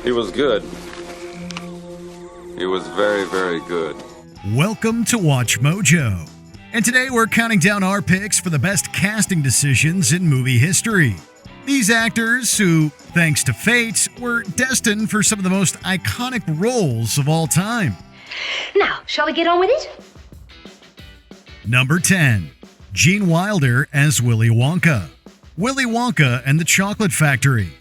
He was good. He was very, very good. Welcome to Watch Mojo. And today we're counting down our picks for the best casting decisions in movie history. These actors who, thanks to fate, were destined for some of the most iconic roles of all time. Now, shall we get on with it? Number 10. Gene Wilder as Willy Wonka. Willy Wonka and the Chocolate Factory.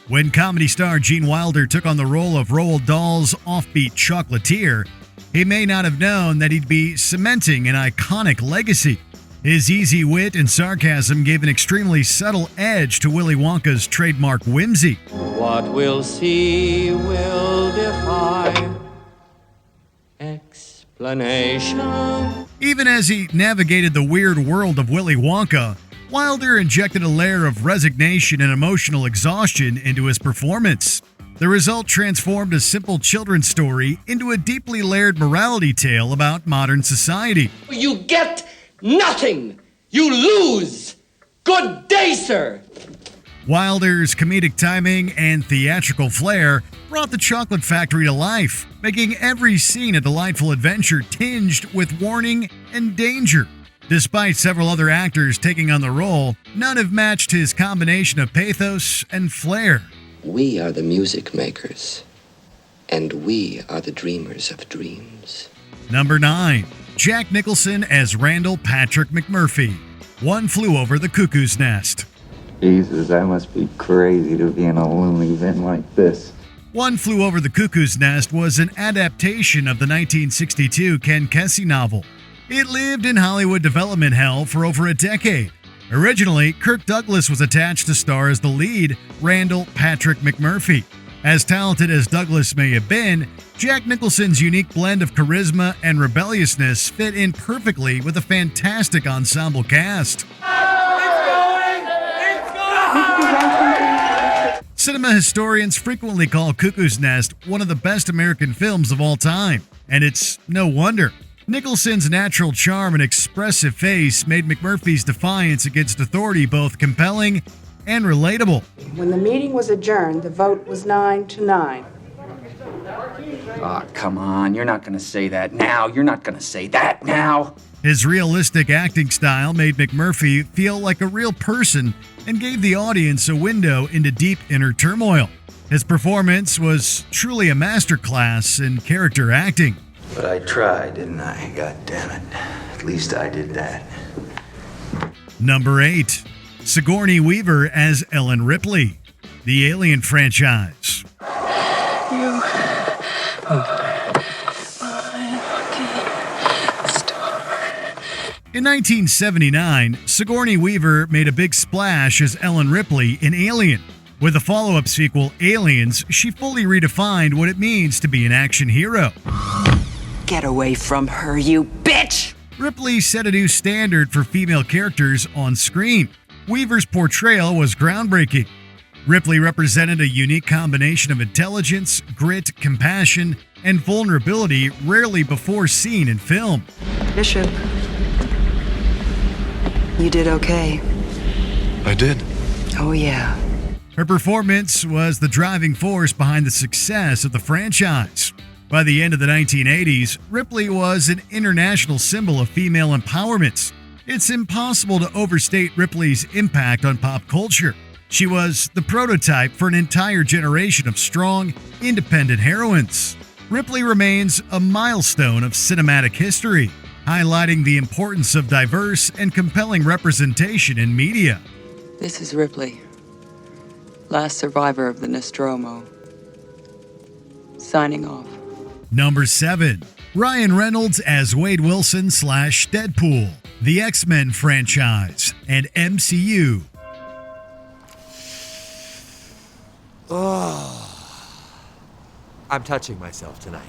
When comedy star Gene Wilder took on the role of Roald Dahl's offbeat chocolatier, he may not have known that he'd be cementing an iconic legacy. His easy wit and sarcasm gave an extremely subtle edge to Willy Wonka's trademark whimsy. What we'll see will defy explanation. Even as he navigated the weird world of Willy Wonka, Wilder injected a layer of resignation and emotional exhaustion into his performance. The result transformed a simple children's story into a deeply layered morality tale about modern society. You get nothing. You lose. Good day, sir. Wilder's comedic timing and theatrical flair brought the Chocolate Factory to life, making every scene a delightful adventure tinged with warning and danger. Despite several other actors taking on the role, none have matched his combination of pathos and flair. We are the music makers, and we are the dreamers of dreams. Number 9. Jack Nicholson as Randall Patrick McMurphy. One Flew Over the Cuckoo's Nest. Jesus, I must be crazy to be in a loony bin like this. One Flew Over the Cuckoo's Nest was an adaptation of the 1962 Ken Kesey novel. It lived in Hollywood development hell for over a decade. Originally, Kirk Douglas was attached to star as the lead, Randall Patrick McMurphy. As talented as Douglas may have been, Jack Nicholson's unique blend of charisma and rebelliousness fit in perfectly with a fantastic ensemble cast. Cinema historians frequently call Cuckoo's Nest one of the best American films of all time, and it's no wonder. Nicholson's natural charm and expressive face made McMurphy's defiance against authority both compelling and relatable. When the meeting was adjourned, the vote was 9-9. Oh, come on. You're not going to say that now. You're not going to say that now. His realistic acting style made McMurphy feel like a real person and gave the audience a window into deep inner turmoil. His performance was truly a masterclass in character acting. But I tried, didn't I? God damn it. At least I did that. Number 8. Sigourney Weaver as Ellen Ripley. The Alien franchise. You are my lucky star. In 1979, Sigourney Weaver made a big splash as Ellen Ripley in Alien. With the follow-up sequel, Aliens, she fully redefined what it means to be an action hero. Get away from her, you bitch! Ripley set a new standard for female characters on screen. Weaver's portrayal was groundbreaking. Ripley represented a unique combination of intelligence, grit, compassion, and vulnerability rarely before seen in film. Bishop, you did okay. I did. Oh, yeah. Her performance was the driving force behind the success of the franchise. By the end of the 1980s, Ripley was an international symbol of female empowerment. It's impossible to overstate Ripley's impact on pop culture. She was the prototype for an entire generation of strong, independent heroines. Ripley remains a milestone of cinematic history, highlighting the importance of diverse and compelling representation in media. This is Ripley, last survivor of the Nostromo. Signing off. Number 7. Ryan Reynolds as Wade Wilson / Deadpool, the X-Men franchise, and MCU. I'm touching myself tonight.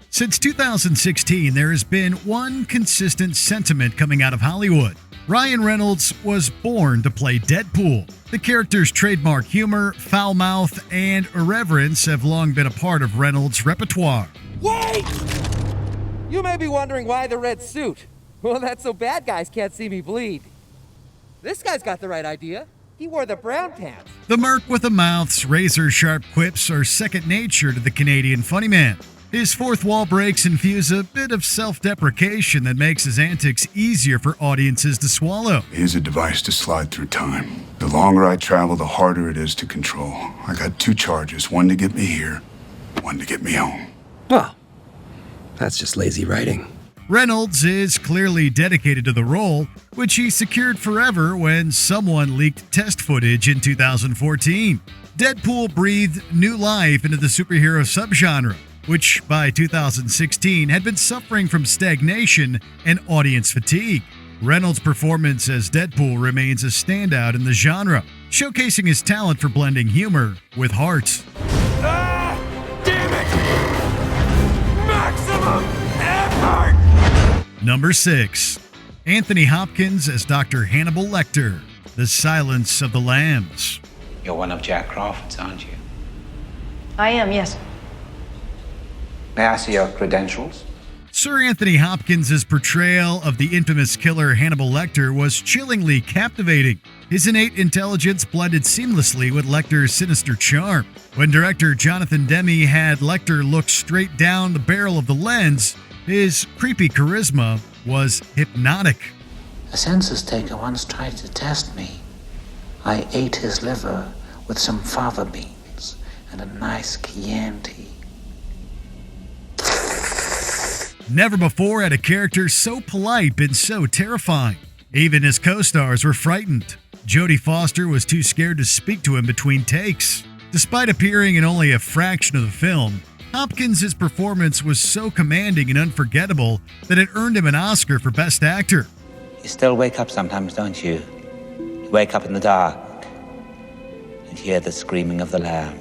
Since 2016, there has been one consistent sentiment coming out of Hollywood. Ryan Reynolds was born to play Deadpool. The character's trademark humor, foul mouth, and irreverence have long been a part of Reynolds' repertoire. Wait! You may be wondering why the red suit. Well, that's so bad guys can't see me bleed. This guy's got the right idea. He wore the brown pants. The Merc with a Mouth's razor-sharp quips are second nature to the Canadian funny man. His fourth wall breaks infuse a bit of self-deprecation that makes his antics easier for audiences to swallow. Here's a device to slide through time. The longer I travel, the harder it is to control. I got two charges, one to get me here, one to get me home. Well, that's just lazy writing. Reynolds is clearly dedicated to the role, which he secured forever when someone leaked test footage in 2014. Deadpool breathed new life into the superhero subgenre, which by 2016 had been suffering from stagnation and audience fatigue. Reynolds' performance as Deadpool remains a standout in the genre, showcasing his talent for blending humor with heart. Ah! Damn it! Maximum effort! Number 6. Anthony Hopkins as Dr. Hannibal Lecter, The Silence of the Lambs. You're one of Jack Crawford's, aren't you? I am, yes. May I see your credentials? Sir Anthony Hopkins' portrayal of the infamous killer Hannibal Lecter was chillingly captivating. His innate intelligence blended seamlessly with Lecter's sinister charm. When director Jonathan Demme had Lecter look straight down the barrel of the lens, his creepy charisma was hypnotic. A census taker once tried to test me. I ate his liver with some fava beans and a nice Chianti. Never before had a character so polite been so terrifying. Even his co-stars were frightened. Jodie Foster was too scared to speak to him between takes. Despite appearing in only a fraction of the film, Hopkins' performance was so commanding and unforgettable that it earned him an Oscar for Best Actor. You still wake up sometimes, don't you? You wake up in the dark and hear the screaming of the lamb.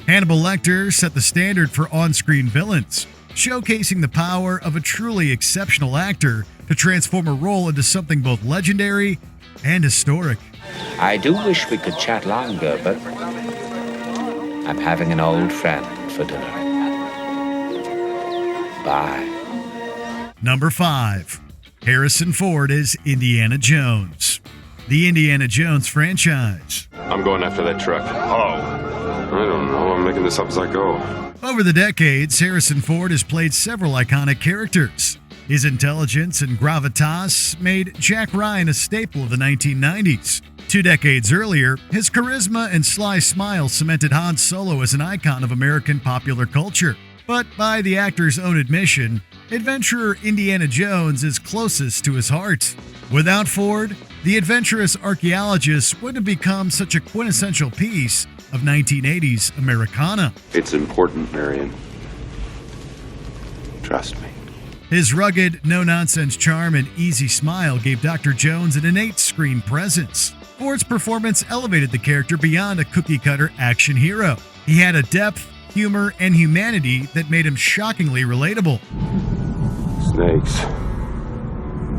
Hannibal Lecter set the standard for on-screen villains, showcasing the power of a truly exceptional actor to transform a role into something both legendary and historic. I do wish we could chat longer, but I'm having an old friend for dinner. Bye. Number 5. Harrison Ford as Indiana Jones. The Indiana Jones franchise. I'm going after that truck. Oh. I don't know. I'm making this up as I go. Over the decades, Harrison Ford has played several iconic characters. His intelligence and gravitas made Jack Ryan a staple of the 1990s. 2 decades earlier, his charisma and sly smile cemented Han Solo as an icon of American popular culture. But by the actor's own admission, adventurer Indiana Jones is closest to his heart. Without Ford, the adventurous archaeologist wouldn't have become such a quintessential piece of 1980s Americana. It's important, Marion. Trust me. His rugged, no-nonsense charm and easy smile gave Dr. Jones an innate screen presence. Ford's performance elevated the character beyond a cookie-cutter action hero. He had a depth, humor, and humanity that made him shockingly relatable. Snakes.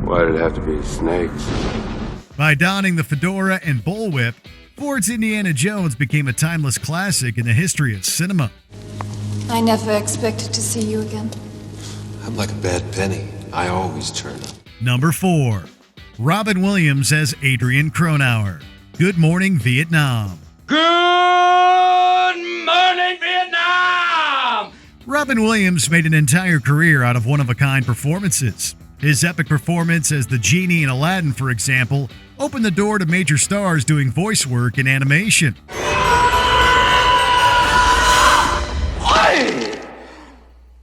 Why did it have to be snakes? By donning the fedora and bullwhip, Ford's Indiana Jones became a timeless classic in the history of cinema. I never expected to see you again. I'm like a bad penny. I always turn up. Number 4. Robin Williams as Adrian Cronauer. Good Morning, Vietnam. Good morning, Vietnam! Robin Williams made an entire career out of one-of-a-kind performances. His epic performance as the genie in Aladdin, for example, opened the door to major stars doing voice work in animation.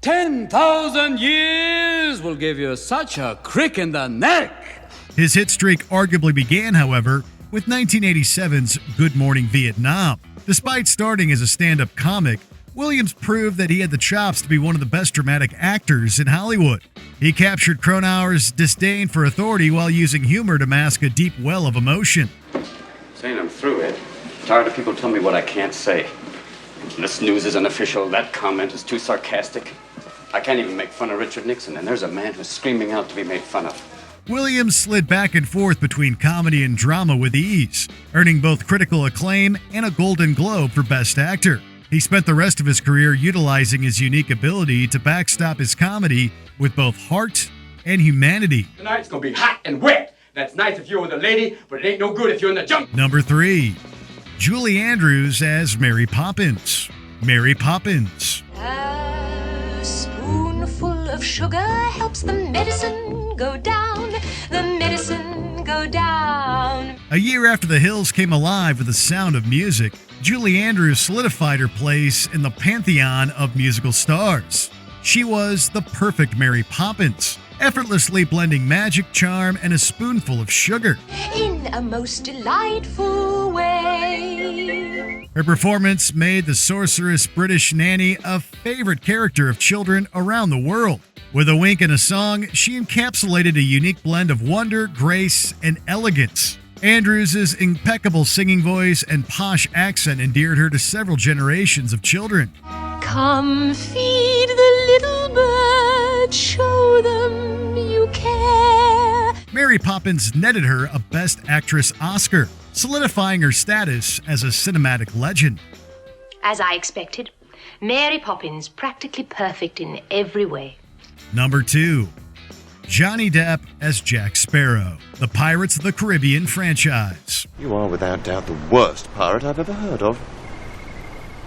10,000 years will give you such a crick in the neck. His hit streak arguably began, however, with 1987's Good Morning Vietnam. Despite starting as a stand-up comic, Williams proved that he had the chops to be one of the best dramatic actors in Hollywood. He captured Cronauer's disdain for authority while using humor to mask a deep well of emotion. Saying I'm through it. Tired of people telling me what I can't say. This news isn't official. That comment is too sarcastic. I can't even make fun of Richard Nixon, and there's a man who's screaming out to be made fun of. Williams slid back and forth between comedy and drama with ease, earning both critical acclaim and a Golden Globe for Best Actor. He spent the rest of his career utilizing his unique ability to backstop his comedy with both heart and humanity. Tonight's gonna be hot and wet. That's nice if you're with a lady, but it ain't no good if you're in the junk. Number 3. Julie Andrews as Mary Poppins. Mary Poppins. A spoonful of sugar helps the medicine go down. The medicine go down. A year after The Hills came alive with the sound of music, Julie Andrews solidified her place in the pantheon of musical stars. She was the perfect Mary Poppins, effortlessly blending magic, charm, and a spoonful of sugar. In a most delightful way. Her performance made the sorceress British nanny a favorite character of children around the world. With a wink and a song, she encapsulated a unique blend of wonder, grace, and elegance. Andrews' impeccable singing voice and posh accent endeared her to several generations of children. Come feed the little bird, show them you care. Mary Poppins netted her a Best Actress Oscar, solidifying her status as a cinematic legend. As I expected, Mary Poppins practically perfect in every way. Number 2. Johnny Depp as Jack Sparrow, the Pirates of the Caribbean franchise. You are without doubt the worst pirate I've ever heard of.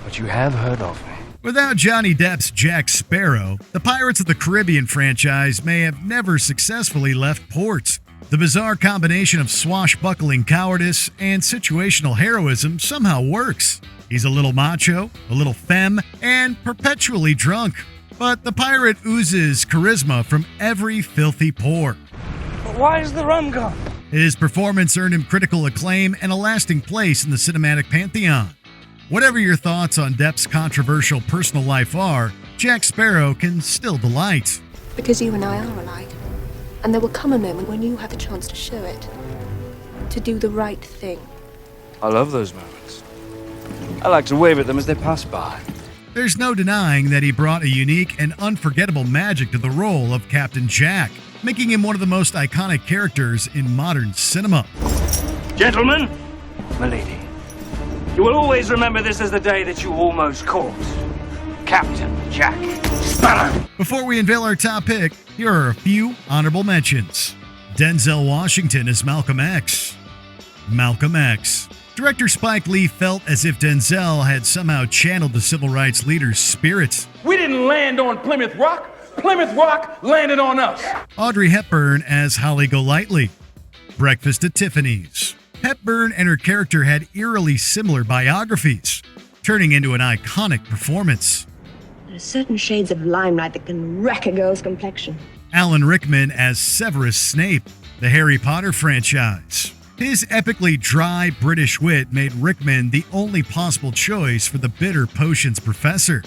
But you have heard of me. Without Johnny Depp's Jack Sparrow, the Pirates of the Caribbean franchise may have never successfully left port. The bizarre combination of swashbuckling cowardice and situational heroism somehow works. He's a little macho, a little femme, and perpetually drunk. But the pirate oozes charisma from every filthy pore. But why is the rum gone? His performance earned him critical acclaim and a lasting place in the cinematic pantheon. Whatever your thoughts on Depp's controversial personal life are, Jack Sparrow can still delight. Because you and I are alike. And there will come a moment when you have a chance to show it. To do the right thing. I love those moments. I like to wave at them as they pass by. There's no denying that he brought a unique and unforgettable magic to the role of Captain Jack, making him one of the most iconic characters in modern cinema. Gentlemen, milady, you will always remember this as the day that you almost caught Captain Jack Sparrow. Before we unveil our top pick, here are a few honorable mentions. Denzel Washington as Malcolm X. Malcolm X. Director Spike Lee felt as if Denzel had somehow channeled the civil rights leader's spirit. We didn't land on Plymouth Rock. Plymouth Rock landed on us. Audrey Hepburn as Holly Golightly. Breakfast at Tiffany's. Hepburn and her character had eerily similar biographies, turning into an iconic performance. There are certain shades of limelight that can wreck a girl's complexion. Alan Rickman as Severus Snape, the Harry Potter franchise. His epically dry British wit made Rickman the only possible choice for the bitter potions professor.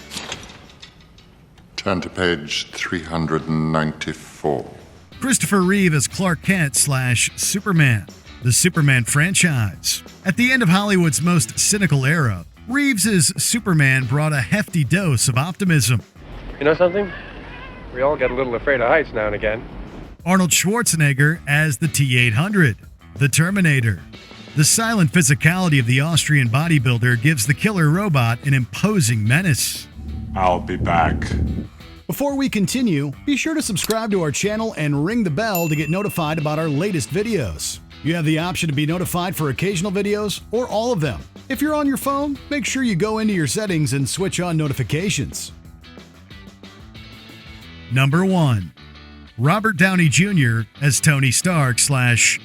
Turn to page 394. Christopher Reeve as Clark Kent / Superman, the Superman franchise. At the end of Hollywood's most cynical era, Reeves' Superman brought a hefty dose of optimism. You know something? We all get a little afraid of heights now and again. Arnold Schwarzenegger as the T-800, the Terminator. The silent physicality of the Austrian bodybuilder gives the killer robot an imposing menace. I'll be back. Before we continue, be sure to subscribe to our channel and ring the bell to get notified about our latest videos. You have the option to be notified for occasional videos or all of them. If you're on your phone, make sure you go into your settings and switch on notifications. Number 1. Robert Downey Jr. as Tony Stark /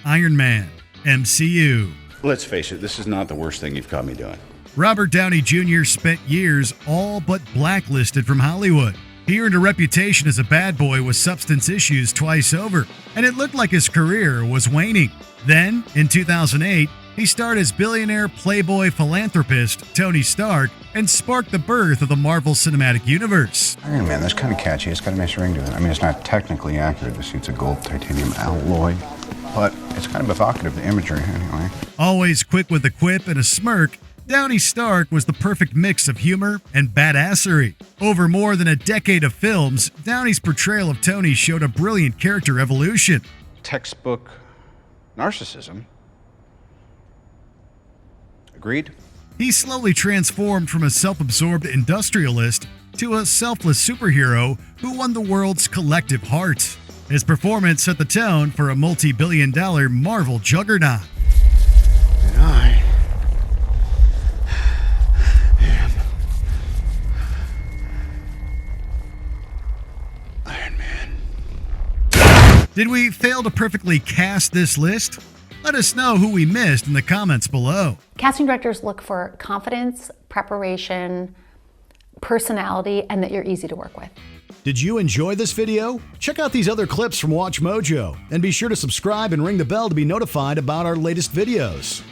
Iron Man, MCU. Let's face it, this is not the worst thing you've caught me doing. Robert Downey Jr. spent years all but blacklisted from Hollywood. He earned a reputation as a bad boy with substance issues twice over, and it looked like his career was waning. Then, in 2008, he starred as billionaire playboy philanthropist Tony Stark and sparked the birth of the Marvel Cinematic Universe. Iron Man, that's kind of catchy. It's got a nice ring to it. I mean, it's not technically accurate. The suit's a gold titanium alloy, but it's kind of evocative, the imagery, anyway. Always quick with a quip and a smirk, Downey Stark was the perfect mix of humor and badassery. Over more than a decade of films, Downey's portrayal of Tony showed a brilliant character evolution. Textbook narcissism. Agreed? He slowly transformed from a self-absorbed industrialist to a selfless superhero who won the world's collective heart. His performance set the tone for a multi-billion-dollar Marvel juggernaut. And I am Iron Man. Did we fail to perfectly cast this list? Let us know who we missed in the comments below. Casting directors look for confidence, preparation, personality, and that you're easy to work with. Did you enjoy this video? Check out these other clips from WatchMojo, and be sure to subscribe and ring the bell to be notified about our latest videos.